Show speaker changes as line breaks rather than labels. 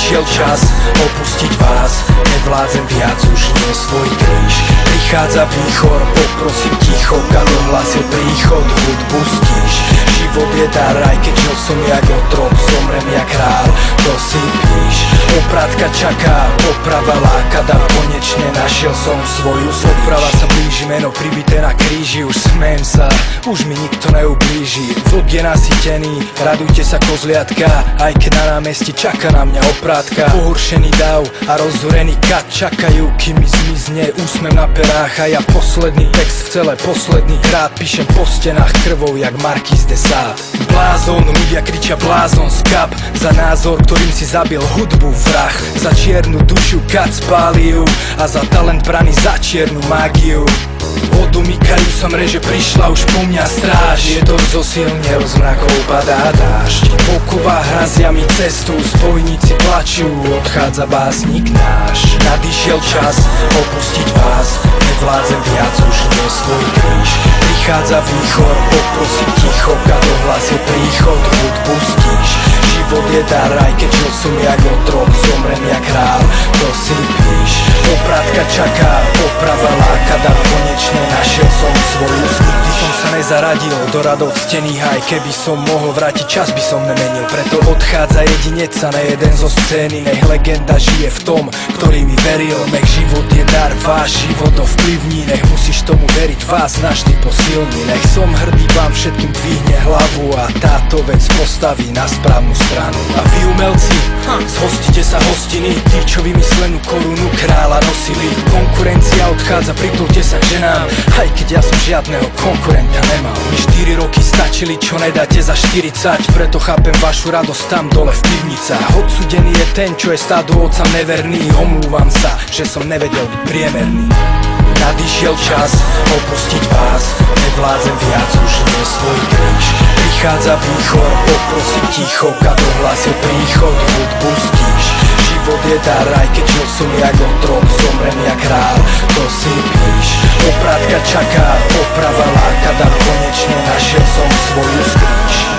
Nadišiel čas opustiť vás, nevládzem viac už nie svoj kríž. Prichádza výchor, poprosím ticho, kad ohlasil príchod, hudbu stíš. Život je dar, aj keď žil som jak otrok, zomrem jak král, to si píš. Opratka čaká, poprava láka, dar konečne našiel som svoju srdíš. Oprava sa blíži, meno pribité na kríži, už smiem sa, už mi nikto neublíži. Vlk je nasýtený, radujte sa kozliatka, aj keď na námestí čaká na mňa oprátka. Pohoršený dav a rozhorený kat čakajú, kým mi zmizne úsmev na perách. A ja posledný text v celé posledný krát píšem po stenách krvou jak Marquis de Sade. Blázon, ľudia kričia blázon, skap za názor, ktorým si zabil hudbu vrah. Za čiernu dušu kat spáli ju a za talent braný za čiernu mágiu. Odomýkajú sa mreže, prišla už po mňa stráž. Je to zosilnil, z mrakov padá dážď. Poková hrazia mi cestu, spojníci plačú, odchádza básnik náš. Nadišiel čas opustiť vás, nevládzem viac už nie svoj kríž. Prichádza výchor, poprosím ticho, kad ohlasil príchod, hudbu stíš. Život je dar, aj keď žil som jak otrok, zomrem jak král, to si píš. Opratka čaká, poprava láka, dar konečne našiel som svoju srdíš. Nikdy som sa nezaradil do radov stených, aj keby som mohol vrátiť čas, by som nemenil. Preto odchádza jedinec sa na jeden zo scény, nech legenda žije v tom, ktorý mi veril. Nech život je dar, váš život ovplyvní, nech musíš tomu veriť, vás navždy posilní. Nech som hrdý, vám všetkým dvihne hlavu a táto vec postaví na správnu stranu. A vy umelci, zhostite sa hostiny, tí čo vymyslenú korunu kráľa nosili. Konkurencia odchádza, pritulte sa k ženám, aj keď ja som žiadneho konkurenta nemal. Mi 4 roky stačili, čo nedáte za 40, preto chápem vašu radosť tam dole v pivnicách. Odsudený je ten, čo je stádu otcam neverný, omlúvam sa, že som nevedel byť priemerný. Nadišiel čas opustiť vás, nevládzem viac už nie svoj kríž. Prichádza výchor, poprosím ticho, kad ohlasil príchod, hudbu stíš. Život je dar, aj keď žil som jak otrok, zomrem jak král, to si píš. Opratka čaká, poprava láka, dar konečne našiel som svoju skrýž.